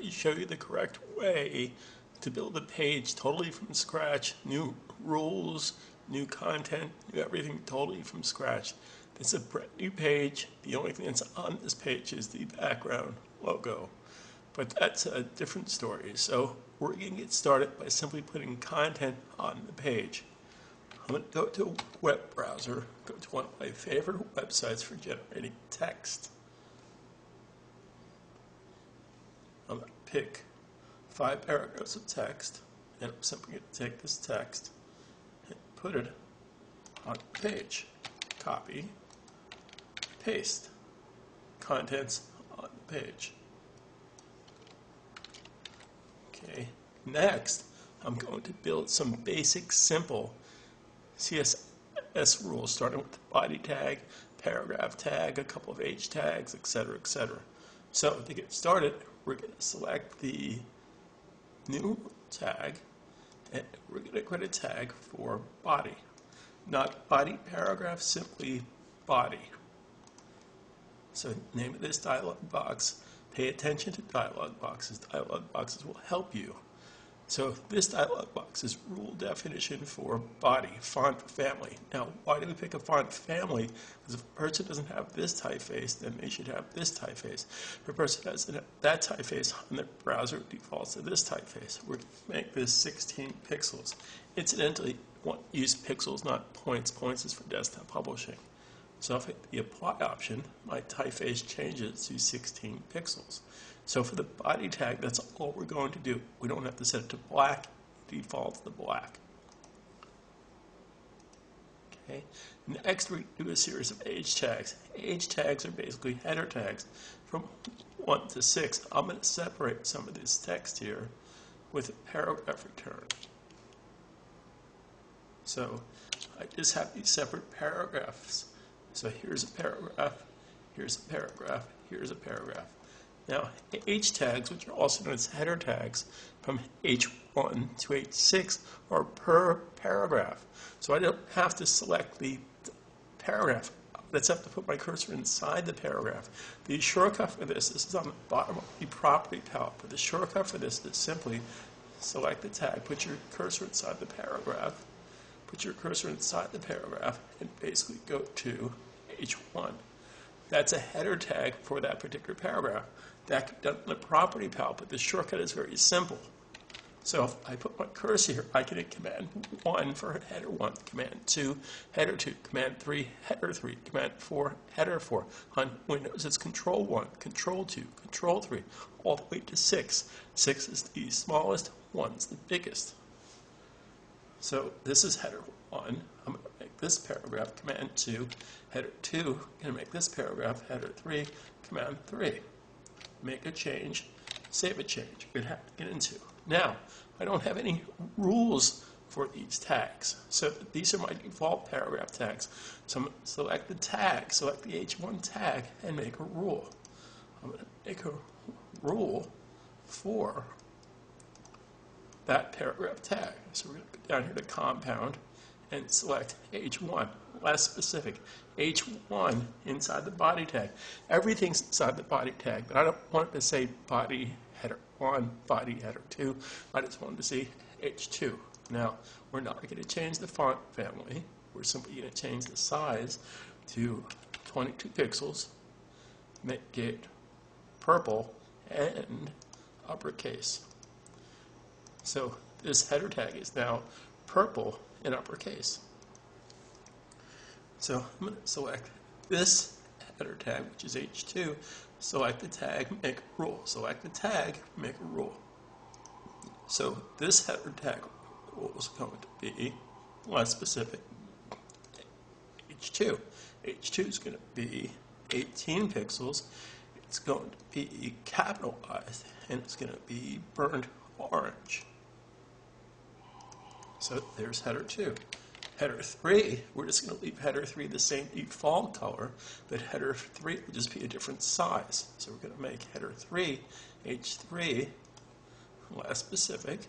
me show you the correct way to build a page totally from scratch, new rules, new content, new everything totally from scratch. It's a brand new page. The only thing that's on this page is the background logo, but that's a different story. So we're going to get started by simply putting content on the page. I'm going to go to a web browser, go to one of my favorite websites for generating text. I'm going to pick 5 paragraphs of text, and I'm simply going to take this text and put it on the page. Copy, paste, contents on the page. Okay, next I'm going to build some basic, simple CSS rules, starting with the body tag, paragraph tag, a couple of H tags, etc., etc. So to get started, we're going to select the new tag, and we're going to create a tag for body. Not body paragraph, simply body. So name of this dialog box. Pay attention to dialog boxes. Dialog boxes will help you. So this dialog box is rule definition for body, font family. Now, why do we pick a font family? Because if a person doesn't have this typeface, then they should have this typeface. If a person has that typeface on their browser, it defaults to this typeface. We're going to make this 16 pixels. Incidentally, use pixels, not points. Points is for desktop publishing. So if I hit the apply option, my typeface changes to 16 pixels. So for the body tag, that's all we're going to do. We don't have to set it to black. It defaults to black. Okay. Next, we do a series of H tags. H tags are basically header tags from 1 to 6. I'm going to separate some of this text here with a paragraph return. So I just have these separate paragraphs. So here's a paragraph, here's a paragraph, here's a paragraph. Now, H tags, which are also known as header tags, from H1 to H6 are per paragraph. So I don't have to select the paragraph. I just have to put my cursor inside the paragraph. The shortcut for this is on the bottom of the property palette, but the shortcut for this is simply select the tag, put your cursor inside the paragraph, put your cursor inside the paragraph, and basically go to H1. That's a header tag for that particular paragraph. That can be done in the property palette, but the shortcut is very simple. So if I put my cursor here, I can hit Command 1 for header 1, Command 2, header 2, Command 3, header 3, Command 4, header 4. On Windows, it's Control 1, Control 2, Control 3, all the way to 6. 6 is the smallest, 1 is the biggest. So this is header 1. I'm going to make this paragraph Command 2, header 2. I'm going to make this paragraph header 3, Command 3. Make a change, save a change. We're going to have to get into. Now, I don't have any rules for these tags. So these are my default paragraph tags. So I'm going to select the tag, select the H1 tag, and make a rule. I'm going to make a rule for that paragraph tag. So we're going to go down here to compound and select H1, less specific. H1 inside the body tag. Everything's inside the body tag, but I don't want it to say body header 1, body header 2. I just wanted to see H2. Now, we're not going to change the font family. We're simply going to change the size to 22 pixels, make it purple, and uppercase. So this header tag is now purple in uppercase. So I'm going to select this header tag, which is H2, select the tag, make a rule. Select the tag, make a rule. So this header tag rule is going to be less specific, H2. H2 is going to be 18 pixels. It's going to be capitalized, and it's going to be burnt orange. So there's header 2. Header 3, we're just going to leave header 3 the same default color, but header 3 will just be a different size. So we're going to make header 3, H3, less specific.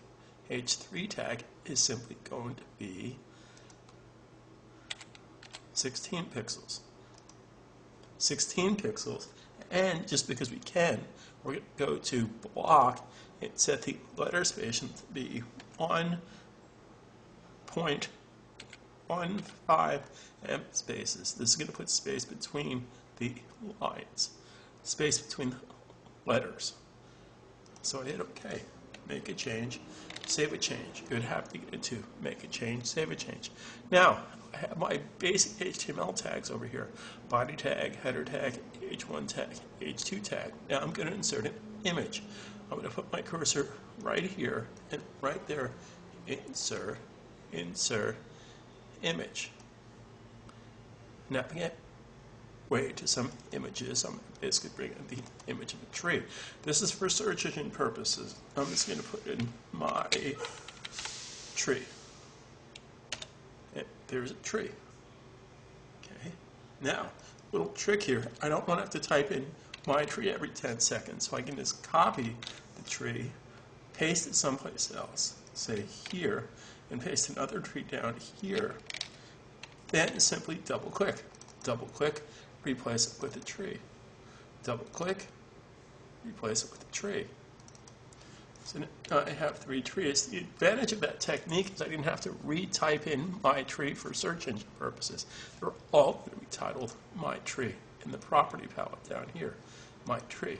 H3 tag is simply going to be 16 pixels. 16 pixels, And just because we can, we're going to go to block and set the letter spacing to be 1.15 spaces. This is going to put space between the lines, space between the letters. So I hit OK, make a change, save a change. Good, happy to make a change, save a change. Now, I have my basic HTML tags over here. Body tag, header tag, H1 tag, H2 tag. Now I'm going to insert an image. I'm going to put my cursor right here and right there, insert, image. Navigate way to some images. I'm basically bringing the image of a tree. This is for search engine purposes. I'm just going to put in my tree. And there's a tree. Okay. Now, little trick here. I don't want to have to type in my tree every 10 seconds, so I can just copy the tree, paste it someplace else, say here, and paste another tree down here. Then simply double click, replace it with a tree. Double click, replace it with a tree. So now I have 3 trees. The advantage of that technique is I didn't have to retype in my tree for search engine purposes. They're all going to be titled my tree in the property palette down here. My tree,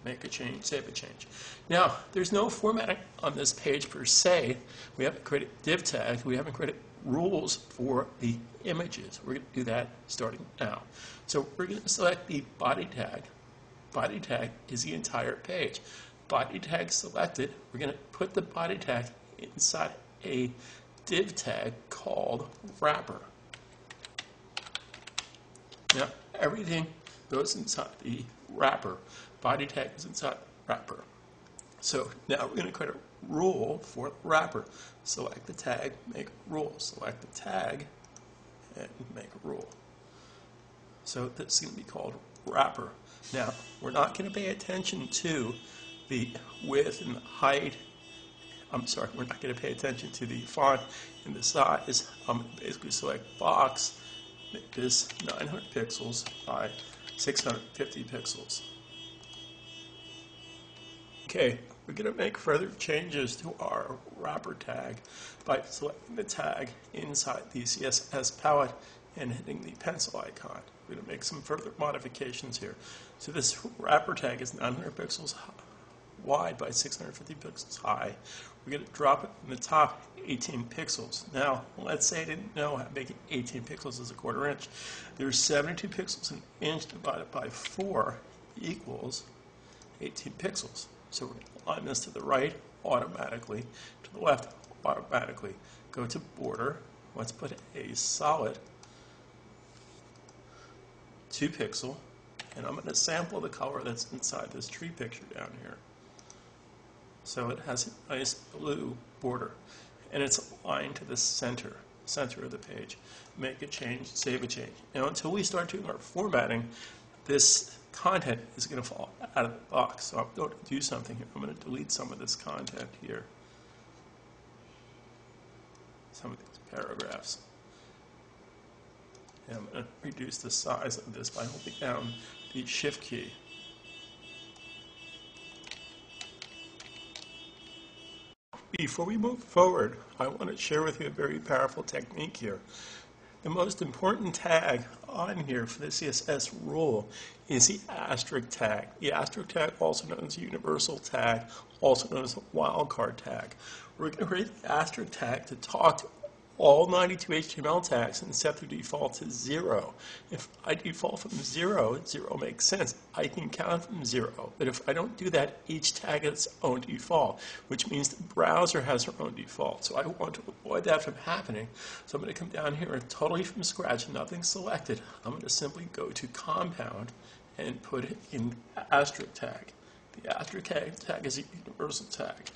make a change, save a change. Now, there's no formatting on this page per se. We haven't created div tags. We haven't created rules for the images. We're going to do that starting now. So we're going to select the body tag. Body tag is the entire page. Body tag selected. We're going to put the body tag inside a div tag called wrapper. Now, everything goes inside the wrapper. Body tag is inside wrapper. So now we're going to create a rule for the wrapper. Select the tag, make a rule. Select the tag, and make a rule. So this is going to be called wrapper. Now, we're not going to pay attention to the width and the height. I'm sorry, we're not going to pay attention to the font and the size. I'm going to basically select box, make this 900 pixels by 650 pixels. Okay, we're going to make further changes to our wrapper tag by selecting the tag inside the CSS palette and hitting the pencil icon. We're going to make some further modifications here. So this wrapper tag is 900 pixels wide by 650 pixels high. We're going to drop it in the top 18 pixels. Now, let's say I didn't know how making 18 pixels is a quarter inch. There's 72 pixels an inch divided by 4 equals 18 pixels. So we're going to align this to the right automatically, to the left automatically. Go to border. Let's put a solid 2 pixel, and I'm going to sample the color that's inside this tree picture down here. So it has a nice blue border, and it's aligned to the center of the page. Make a change, save a change. Now, until we start doing our formatting, this content is going to fall out of the box. So I'm going to do something here. I'm going to delete some of this content here, some of these paragraphs. And I'm going to reduce the size of this by holding down the Shift key. Before we move forward, I want to share with you a very powerful technique here. The most important tag on here for the CSS rule is the asterisk tag. The asterisk tag, also known as a universal tag, also known as a wildcard tag. We're going to create the asterisk tag to talk to all 92 HTML tags and set the default to 0. If I default from 0, 0 makes sense. I can count from 0. But if I don't do that, each tag has its own default, which means the browser has their own default. So I want to avoid that from happening. So I'm going to come down here and totally from scratch, nothing selected. I'm going to simply go to compound and put it in asterisk tag. The asterisk tag is a universal tag.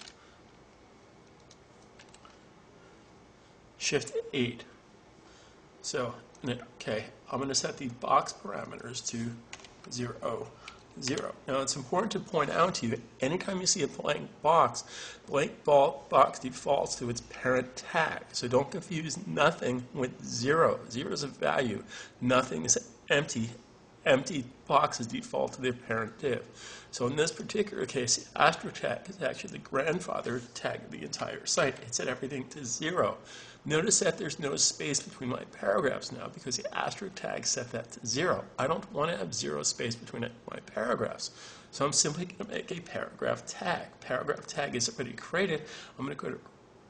Shift 8. So, okay, I'm going to set the box parameters to 0, 0. Now, it's important to point out to you, anytime you see a blank box defaults to its parent tag. So don't confuse nothing with 0. 0 is a value. Nothing is empty empty boxes default to the parent div. So in this particular case, the asterisk tag is actually the grandfather tag of the entire site. It set everything to 0. Notice that there's no space between my paragraphs now because the asterisk tag set that to 0. I don't want to have 0 space between my paragraphs. So I'm simply going to make a paragraph tag. Paragraph tag is already created. I'm going to go to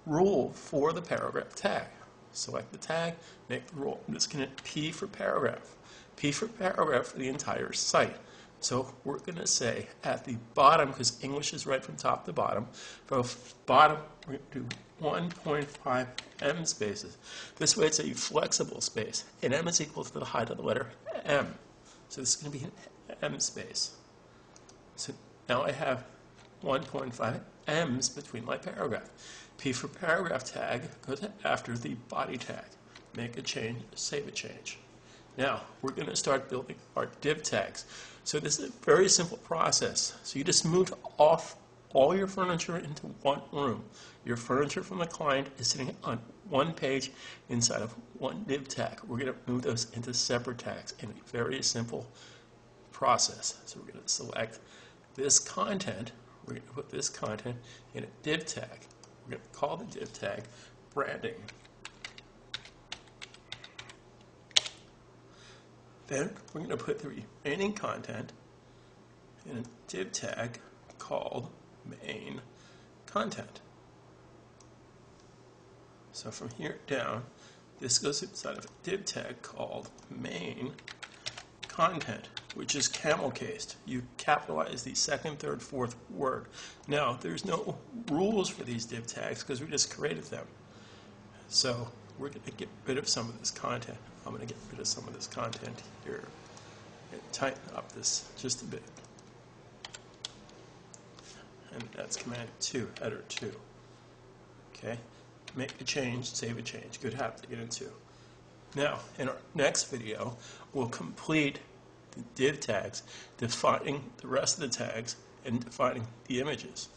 rule for the paragraph tag. Select the tag, make the rule. I'm just going to P for paragraph. P for paragraph for the entire site. So we're going to say at the bottom, because English is right from top to bottom, for the bottom we're going to do 1.5 M spaces. This way it's a flexible space. And M is equal to the height of the letter M. So this is going to be an M space. So now I have 1.5 M's between my paragraph. P for paragraph tag goes after the body tag. Make a change, save a change. Now, we're going to start building our div tags. So this is a very simple process. So you just move off all your furniture into one room. Your furniture from the client is sitting on one page inside of one div tag. We're going to move those into separate tags in a very simple process. So we're going to select this content. We're going to put this content in a div tag. We're going to call the div tag branding. Then we're going to put the remaining content in a div tag called main content. So from here down, this goes inside of a div tag called main content, which is camel cased. You capitalize the second, third, fourth word. Now, there's no rules for these div tags because we just created them. So we're going to get rid of some of this content. I'm going to get rid of some of this content here and tighten up this just a bit. And that's command 2, header 2. Okay, make a change, save a change. Good habit to get into. Now, in our next video, we'll complete the div tags, defining the rest of the tags, and defining the images.